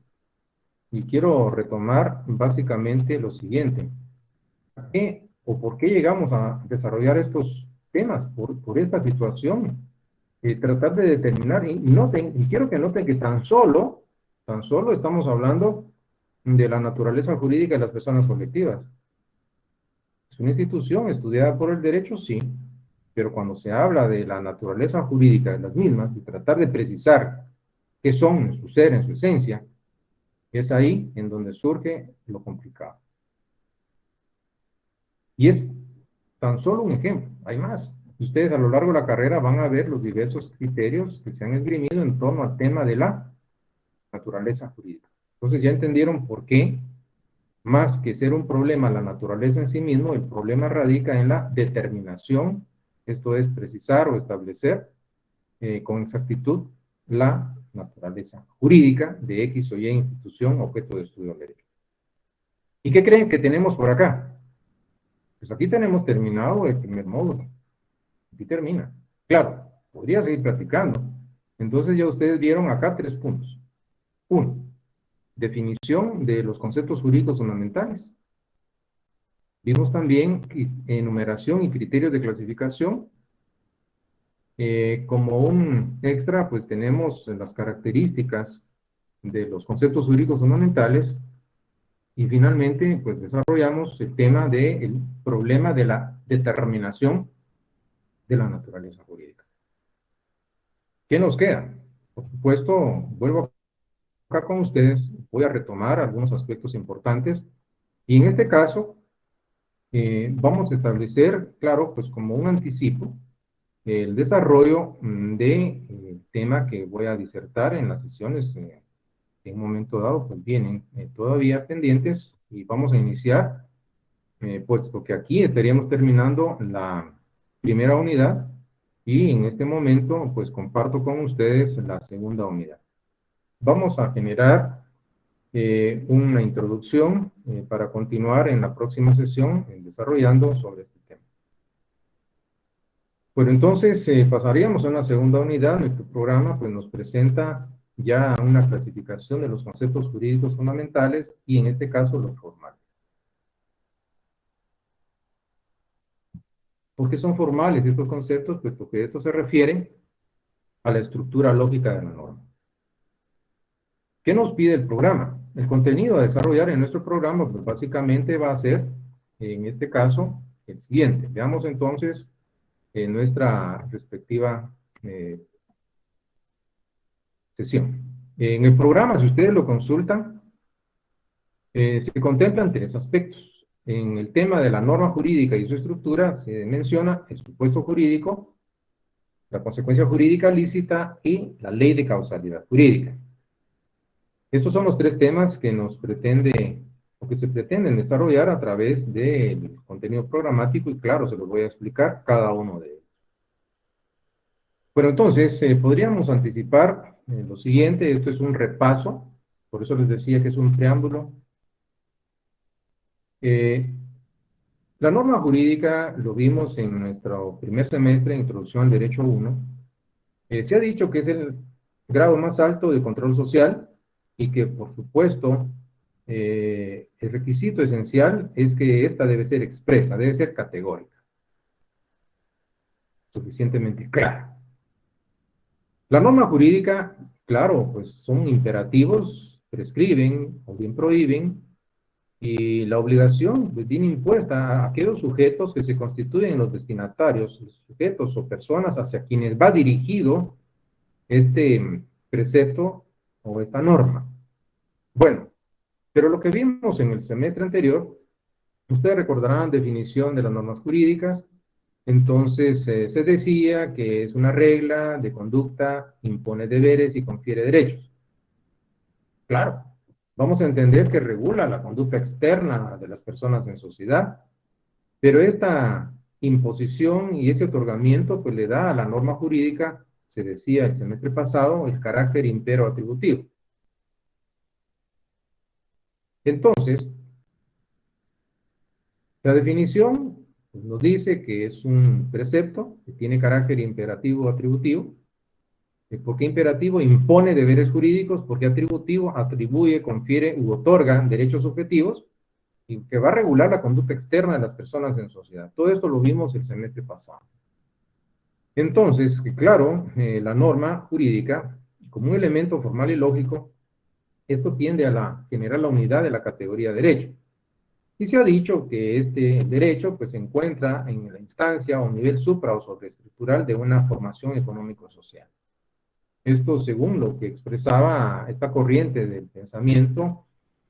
[SPEAKER 1] y quiero retomar básicamente lo siguiente. ¿Por qué o por qué llegamos a desarrollar estos temas? Por esta situación. Tratar de determinar, y, noten, y quiero que noten que tan solo estamos hablando de la naturaleza jurídica de las personas colectivas. Es una institución estudiada por el derecho, sí, pero cuando se habla de la naturaleza jurídica de las mismas y tratar de precisar qué son en su ser, en su esencia, es ahí en donde surge lo complicado. Y es tan solo un ejemplo, hay más. Ustedes a lo largo de la carrera van a ver los diversos criterios que se han esgrimido en torno al tema de la naturaleza jurídica. Entonces ya entendieron por qué, más que ser un problema la naturaleza en sí mismo, el problema radica en la determinación, esto es precisar o establecer con exactitud la naturaleza jurídica de X o Y institución objeto de estudio del derecho. ¿Y qué creen que tenemos por acá? Pues aquí tenemos terminado el primer módulo. Aquí termina. Claro, podría seguir platicando. Entonces ya ustedes vieron acá 3 puntos. 1. Definición de los conceptos jurídicos fundamentales. Vimos también enumeración y criterios de clasificación. Como un extra, pues tenemos las características de los conceptos jurídicos fundamentales y finalmente, pues desarrollamos el tema del problema de la determinación de la naturaleza jurídica. ¿Qué nos queda? Por supuesto, vuelvo acá con ustedes, voy a retomar algunos aspectos importantes y en este caso vamos a establecer, claro, pues como un anticipo, el desarrollo de tema que voy a disertar en las sesiones en un momento dado, pues vienen todavía pendientes y vamos a iniciar, puesto que aquí estaríamos terminando la primera unidad y en este momento pues comparto con ustedes la segunda unidad. Vamos a generar una introducción para continuar en la próxima sesión desarrollando sobre este tema. Bueno, entonces pasaríamos a una segunda unidad. Nuestro programa pues nos presenta ya una clasificación de los conceptos jurídicos fundamentales y en este caso los formales. ¿Por qué son formales estos conceptos? Pues porque esto se refiere a la estructura lógica de la norma. ¿Qué nos pide el programa? El contenido a desarrollar en nuestro programa, pues básicamente va a ser, en este caso, el siguiente. Veamos entonces nuestra respectiva sesión. En el programa, si ustedes lo consultan, se contemplan 3 aspectos. En el tema de la norma jurídica y su estructura se menciona el supuesto jurídico, la consecuencia jurídica lícita y la ley de causalidad jurídica. Estos son los 3 temas que nos pretende, o que se pretenden desarrollar a través del contenido programático, y claro, se los voy a explicar cada uno de ellos. Bueno, entonces, podríamos anticipar lo siguiente, esto es un repaso, por eso les decía que es un preámbulo. La norma jurídica, lo vimos en nuestro primer semestre, Introducción al Derecho 1, se ha dicho que es el grado más alto de control social y que, por supuesto, el requisito esencial es que esta debe ser expresa, debe ser categórica, suficientemente clara. La norma jurídica, claro, pues son imperativos, prescriben o bien prohíben, Y la obligación pues, viene impuesta a aquellos sujetos que se constituyen en los destinatarios, sujetos o personas hacia quienes va dirigido este precepto o esta norma. Bueno, pero lo que vimos en el semestre anterior, ustedes recordarán definición de las normas jurídicas. Entonces se decía que es una regla de conducta, impone deberes y confiere derechos. Claro, vamos a entender que regula la conducta externa de las personas en sociedad, pero esta imposición y ese otorgamiento pues le da a la norma jurídica, se decía el semestre pasado, el carácter impero atributivo. Entonces, la definición pues, nos dice que es un precepto que tiene carácter imperativo atributivo. ¿Por qué imperativo? Impone deberes jurídicos, porque atributivo atribuye, confiere u otorga derechos objetivos y que va a regular la conducta externa de las personas en sociedad. Todo esto lo vimos el semestre pasado. Entonces, claro, la norma jurídica, como un elemento formal y lógico, esto tiende a generar la unidad de la categoría derecho. Y se ha dicho que este derecho pues, se encuentra en la instancia o nivel supra o sobreestructural de una formación económico-social. Esto según lo que expresaba esta corriente del pensamiento,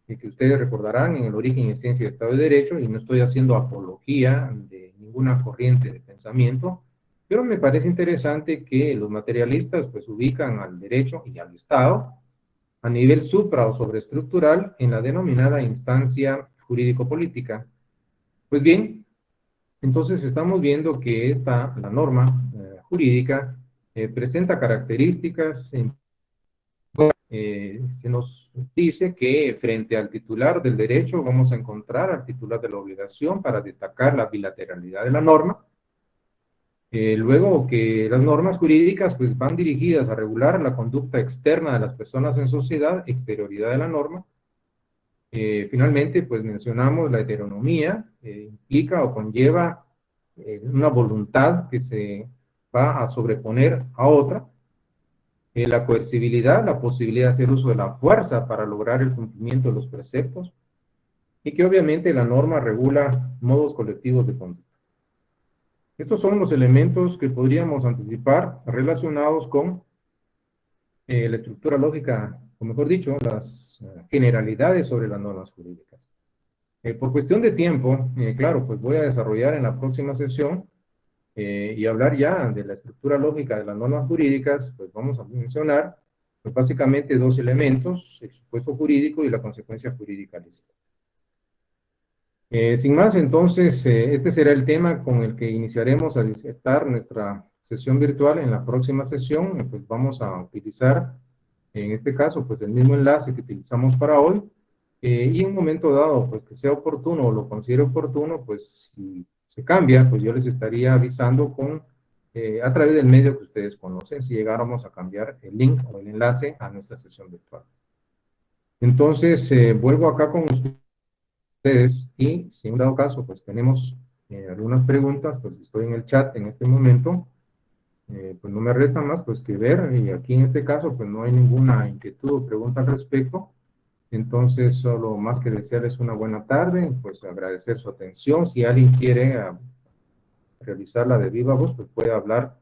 [SPEAKER 1] que ustedes recordarán en el origen y esencia del Estado de Derecho, y no estoy haciendo apología de ninguna corriente de pensamiento, pero me parece interesante que los materialistas pues ubican al derecho y al Estado a nivel supra o sobreestructural en la denominada instancia jurídico-política. Pues bien, entonces estamos viendo que la norma jurídica presenta características se nos dice que frente al titular del derecho vamos a encontrar al titular de la obligación para destacar la bilateralidad de la norma. Luego que las normas jurídicas pues, van dirigidas a regular la conducta externa de las personas en sociedad, exterioridad de la norma. Finalmente, pues mencionamos la heteronomía, implica o conlleva una voluntad que se va a sobreponer a otra. La coercibilidad, la posibilidad de hacer uso de la fuerza para lograr el cumplimiento de los preceptos, y que obviamente la norma regula modos colectivos de conducta. Estos son los elementos que podríamos anticipar relacionados con la estructura lógica, o mejor dicho, las generalidades sobre las normas jurídicas. Por cuestión de tiempo, claro, pues voy a desarrollar en la próxima sesión y hablar ya de la estructura lógica de las normas jurídicas, pues vamos a mencionar pues básicamente dos elementos, el supuesto jurídico y la consecuencia jurídica lícita. Sin más, entonces, este será el tema con el que iniciaremos a disertar nuestra sesión virtual. En la próxima sesión, pues vamos a utilizar, en este caso, pues el mismo enlace que utilizamos para hoy, y en un momento dado, pues que sea oportuno o lo considere oportuno, pues si se cambia, pues yo les estaría avisando a través del medio que ustedes conocen, si llegáramos a cambiar el link o el enlace a nuestra sesión virtual. Entonces, vuelvo acá con ustedes y si en dado caso, pues tenemos algunas preguntas, pues estoy en el chat en este momento, pues no me resta más pues que ver, y aquí en este caso, pues no hay ninguna inquietud o pregunta al respecto. Entonces, solo más que desearles una buena tarde, pues agradecer su atención. Si alguien quiere realizarla de viva voz, pues puede hablar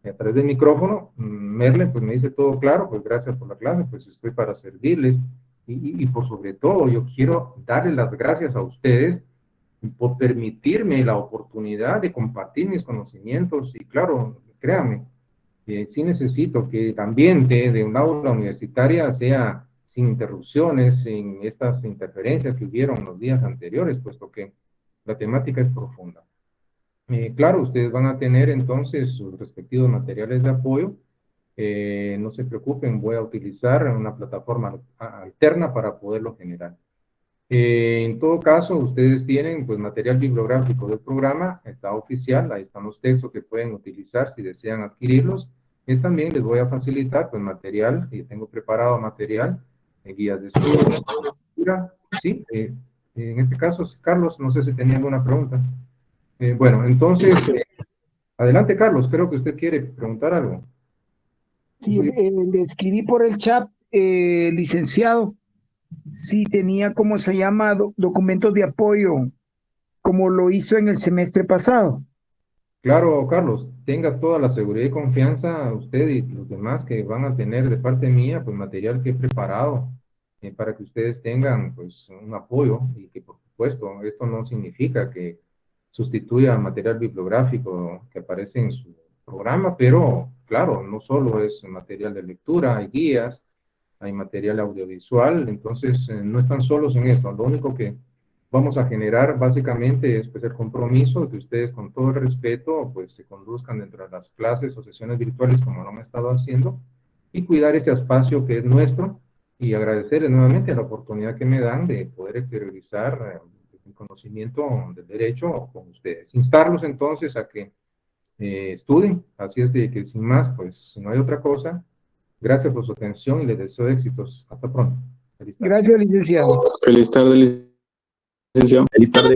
[SPEAKER 1] a través del micrófono. Merle, pues me dice todo claro, pues gracias por la clase, pues estoy para servirles. Y por sobre todo, yo quiero darles las gracias a ustedes por permitirme la oportunidad de compartir mis conocimientos. Y claro, créanme, sí necesito que el ambiente de un aula universitaria sea sin interrupciones, sin estas interferencias que hubieron los días anteriores, puesto que la temática es profunda. Claro, ustedes van a tener entonces sus respectivos materiales de apoyo. No se preocupen, voy a utilizar una plataforma alterna para poderlo generar. En todo caso, ustedes tienen pues material bibliográfico del programa, está oficial, ahí están los textos que pueden utilizar si desean adquirirlos. Y también les voy a facilitar pues material, y tengo preparado material, guías de estudio, sí, en este caso, Carlos, no sé si tenía alguna pregunta. Bueno, entonces, adelante Carlos, creo que usted quiere preguntar algo.
[SPEAKER 2] Sí, le escribí por el chat, licenciado. si tenía, ¿cómo se llama? Documentos de apoyo, como lo hizo en el semestre pasado.
[SPEAKER 1] Claro, Carlos, tenga toda la seguridad y confianza usted y los demás que van a tener de parte mía, pues material que he preparado para que ustedes tengan pues un apoyo y que por supuesto esto no significa que sustituya material bibliográfico que aparece en su programa, pero claro, no solo es material de lectura, hay guías, hay material audiovisual, entonces no están solos en esto. Lo único que vamos a generar básicamente es pues, el compromiso de que ustedes con todo el respeto pues se conduzcan dentro de las clases o sesiones virtuales como lo han estado haciendo y cuidar ese espacio que es nuestro y agradecerles nuevamente la oportunidad que me dan de poder exteriorizar mi conocimiento del derecho con ustedes. Instarlos entonces a que estudien, así es de que sin más pues no hay otra cosa. Gracias por su atención y les deseo éxitos. Hasta pronto. Feliz tarde.
[SPEAKER 2] Gracias, licenciado.
[SPEAKER 3] Feliz tarde, licenciado.
[SPEAKER 4] Feliz tarde.